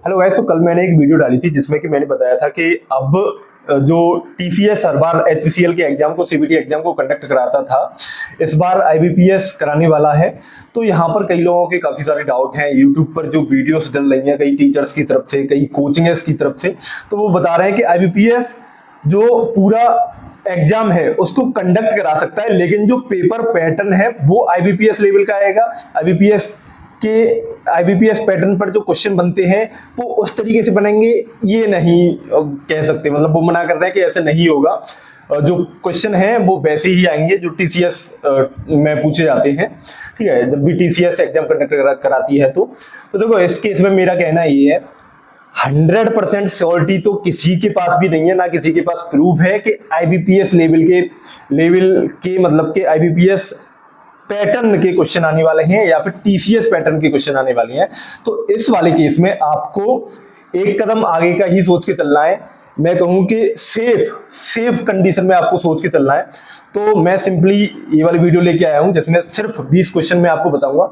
Hello guys, तो कल मैंने एक वीडियो डाली थी जिसमें कि मैंने बताया था कि अब जो टीसीएस हर बार एचपीसीएल के एग्जाम को, सीबीटी एग्जाम को कंडक्ट कराता था, इस बार आईबीपीएस कराने वाला है। तो यहाँ पर कई लोगों के काफी सारे डाउट हैं। यूट्यूब पर जो वीडियोस डल रही हैं कई टीचर्स की तरफ से, कई कोचिंग्स की तरफ से, तो वो बता रहे हैं कि आईबीपीएस जो पूरा एग्जाम है उसको कंडक्ट करा सकता है, लेकिन जो पेपर पैटर्न है वो आईबीपीएस लेवल का आएगा। आईबीपीएस पैटर्न पर जो क्वेश्चन बनते हैं वो उस तरीके से बनेंगे, ये नहीं कह सकते। मतलब वो मना कर रहे हैं कि ऐसे नहीं होगा। जो क्वेश्चन है वो वैसे ही आएंगे जो टीसीएस में पूछे जाते हैं। ठीक है, जब भी टीसीएस एग्जाम कंडक्ट कराती है तो देखो, इस केस में मेरा कहना ये है, 100% श्योरिटी तो किसी के पास भी नहीं है, ना किसी के पास प्रूफ है कि आईबीपीएस लेवल के मतलब के आईबीपीएस पैटर्न के क्वेश्चन आने वाले हैं या फिर टीसीएस पैटर्न के क्वेश्चन आने वाले हैं। तो इस वाले केस में आपको एक कदम आगे का ही सोच के चलना है। मैं कहूं कि सेफ कंडीशन में आपको सोच के चलना है। तो मैं सिंपली ये वाली वीडियो लेके आया हूं जिसमें सिर्फ 20 क्वेश्चन मैं आपको बताऊंगा।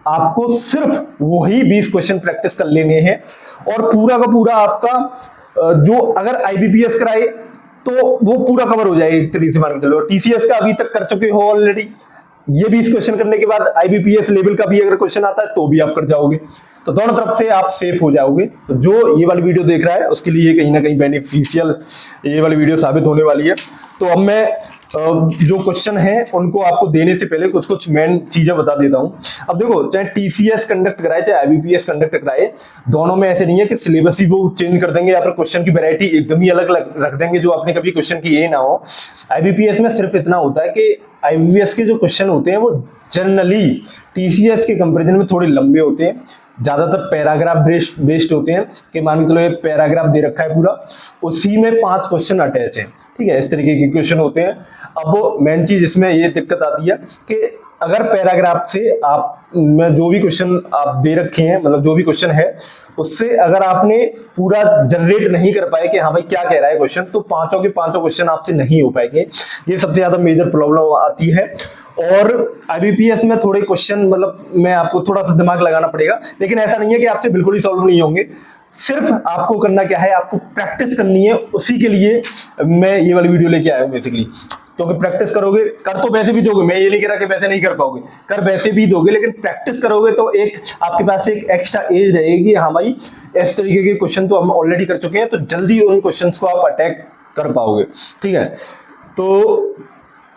आपको सिर्फ वही 20 क्वेश्चन प्रैक्टिस कर लेने हैं और पूरा का पूरा आपका जो अगर आईबीपीएस कराए तो वो पूरा कवर हो जाएगा। एक तरीके से मान के चलो, टीसीएस का अभी तक कर चुके हो ऑलरेडी, ये 20 क्वेश्चन करने के बाद आईबीपीएस लेवल का भी अगर क्वेश्चन आता है तो भी आप कर जाओगे। तो दोनों तरफ से आप सेफ हो जाओगे। तो जो ये वाली वीडियो देख रहा है उसके लिए कहीं ना कहीं बेनिफिशियल ये वाली वीडियो साबित होने वाली है। तो अब मैं जो क्वेश्चन है उनको आपको देने से पहले कुछ मेन चीजें बता देता हूं। अब देखो, चाहे टीसीएस कंडक्ट कराए चाहे आईबीपीएस कंडक्ट कराए, दोनों में ऐसे नहीं है कि सिलेबस ही वो चेंज कर देंगे या फिर क्वेश्चन की वैरायटी एकदम ही अलग रख देंगे जो आपने कभी क्वेश्चन की ये ना हो। आईबीपीएस में सिर्फ इतना होता है कि आईबीपीएस के जो क्वेश्चन होते हैं वो जनरली टीसीएस के कंपैरिजन में थोड़े लंबे होते हैं, ज्यादातर पैराग्राफ बेस्ड होते हैं। कि मान के चलो ये पैराग्राफ दे रखा है पूरा, उसी में 5 क्वेश्चन अटैच है। ठीक है, इस तरीके के क्वेश्चन होते हैं। अब वो मेन चीज इसमें ये दिक्कत आती है कि अगर पैराग्राफ से आप में जो भी क्वेश्चन आप दे रखे हैं, मतलब जो भी क्वेश्चन है उससे अगर आपने पूरा जनरेट नहीं कर पाए कि हाँ भाई क्या कह रहा है क्वेश्चन, तो पांचों के पांचों क्वेश्चन आपसे नहीं हो पाएंगे। ये सबसे ज्यादा मेजर प्रॉब्लम आती है। और आईबीपीएस में थोड़े क्वेश्चन मतलब मैं आपको थोड़ा सा दिमाग लगाना पड़ेगा, लेकिन ऐसा नहीं है कि आपसे बिल्कुल ही सॉल्व नहीं होंगे। सिर्फ आपको करना क्या है, आपको प्रैक्टिस करनी है। उसी के लिए मैं ये वाली वीडियो लेके आया हूँ बेसिकली, क्योंकि प्रैक्टिस करोगे, कर तो वैसे भी दोगे, मैं ये नहीं कह रहा कि वैसे नहीं कर पाओगे, कर वैसे भी दोगे, लेकिन प्रैक्टिस करोगे तो एक आपके पास एक एक्स्ट्रा एज रहेगी। हाँ भाई, इस तरीके के क्वेश्चन तो हम ऑलरेडी कर चुके हैं, तो जल्दी उन क्वेश्चंस को आप अटैक कर पाओगे। ठीक है, तो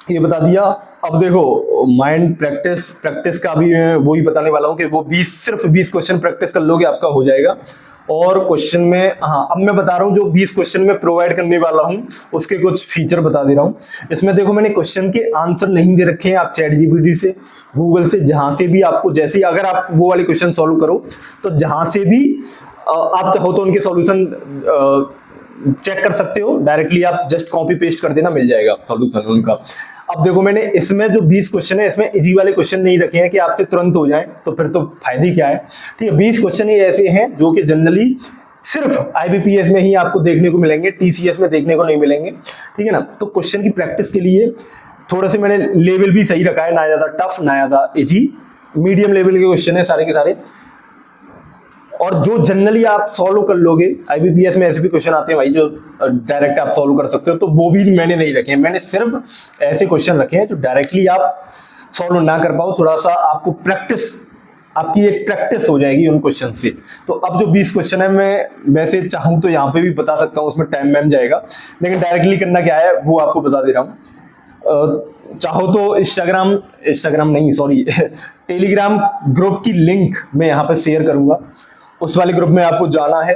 ये बता दिया। अब देखो, माइंड प्रैक्टिस का भी मैं वही बताने वाला हूँ कि वो सिर्फ 20 क्वेश्चन प्रैक्टिस कर लोगे आपका हो जाएगा। और क्वेश्चन में अब मैं बता रहा हूँ जो 20 क्वेश्चन में प्रोवाइड करने वाला हूँ उसके कुछ फीचर बता दे रहा हूँ। इसमें देखो, मैंने क्वेश्चन के आंसर नहीं दे रखे हैं। आप चैट जीपीटी से, गूगल से, जहां से भी आपको, जैसे अगर आप वो वाले क्वेश्चन सॉल्व करो तो जहां से भी आप चाहो तो उनके सॉल्यूशन चेक कर सकते हो। डायरेक्टली आप जस्ट कॉपी पेस्ट कर देना, मिल जाएगा सॉल्यूशन उनका। अब देखो, मैंने इसमें जो 20 क्वेश्चन है इसमें इजी वाले क्वेश्चन नहीं रखे हैं कि आपसे तुरंत हो जाए, तो फिर तो फायदा क्या है। ठीक है, 20 क्वेश्चन ही ऐसे हैं जो कि जनरली सिर्फ आईबीपीएस में ही आपको देखने को मिलेंगे, टीसीएस में देखने को नहीं मिलेंगे। ठीक है ना। तो क्वेश्चन की प्रैक्टिस के लिए थोड़ा से मैंने लेवल भी सही रखा है, ना ज्यादा टफ ना ज्यादा इजी, मीडियम लेवल के क्वेश्चन है सारे के सारे। और जो जनरली आप सॉल्व कर लोगे, आईबीपीएस में ऐसे भी क्वेश्चन आते हैं भाई जो डायरेक्ट आप सॉल्व कर सकते हो, तो वो भी मैंने नहीं रखे हैं। मैंने सिर्फ ऐसे क्वेश्चन रखे हैं जो डायरेक्टली आप सॉल्व ना कर पाओ, थोड़ा सा आपको आपकी एक प्रैक्टिस हो जाएगी उन क्वेश्चन से। तो अब जो 20 क्वेश्चन है, मैं वैसे चाहूं तो यहाँ पे भी बता सकता हूँ, उसमें टाइम मैम जाएगा, लेकिन डायरेक्टली करना क्या है वो आपको बता दे रहा हूँ। चाहो तो इंस्टाग्राम नहीं, सॉरी टेलीग्राम ग्रुप की लिंक मैं यहाँ पे शेयर करूंगा। उस वाले ग्रुप में आपको जाना है।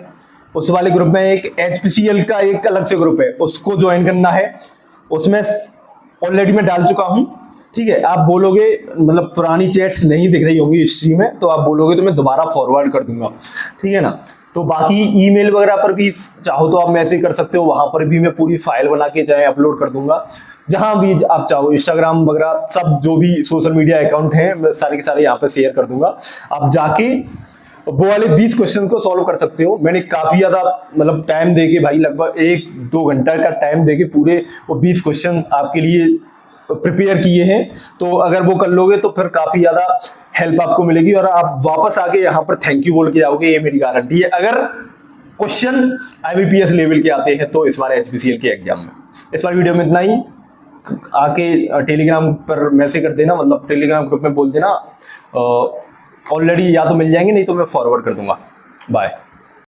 उस वाले ग्रुप में एक एचपीसीएल का एक अलग से ग्रुप है, उसको ज्वाइन करना है। उसमें ऑलरेडी मैं डाल चुका हूं। ठीक है, आप बोलोगे, मतलब पुरानी चैट्स नहीं दिख रही होंगी हिस्ट्री में, तो आप बोलोगे तो मैं दोबारा फॉरवर्ड कर दूंगा। ठीक है ना। तो बाकी ईमेल वगैरह पर भी चाहो तो आप मैसेज कर सकते हो, वहां पर भी मैं पूरी फाइल बना के चाहे अपलोड कर दूंगा। जहां भी आप चाहो, इंस्टाग्राम वगैरह सब जो भी सोशल मीडिया अकाउंट हैं मैं सारे के सारे यहाँ पे शेयर कर दूंगा। आप जाके वो वाले 20 क्वेश्चन को सॉल्व कर सकते हो। मैंने काफी ज्यादा मतलब टाइम देके भाई, लगभग 1-2 घंटा का टाइम देके पूरे वो 20 क्वेश्चन आपके लिए प्रिपेयर किए हैं। तो अगर वो कर लोगे तो फिर काफी ज्यादा हेल्प आपको मिलेगी और आप वापस आके यहाँ पर थैंक यू बोल के जाओगे, ये मेरी गारंटी है। अगर क्वेश्चन IBPS लेवल के आते हैं तो इस बार HPCL के एग्जाम में। इस बार वीडियो में इतना ही। आके टेलीग्राम पर मैसेज कर देना, मतलब टेलीग्राम ग्रुप में बोल देना, ऑलरेडी या तो मिल जाएंगे, नहीं तो मैं फॉरवर्ड कर दूंगा। बाय।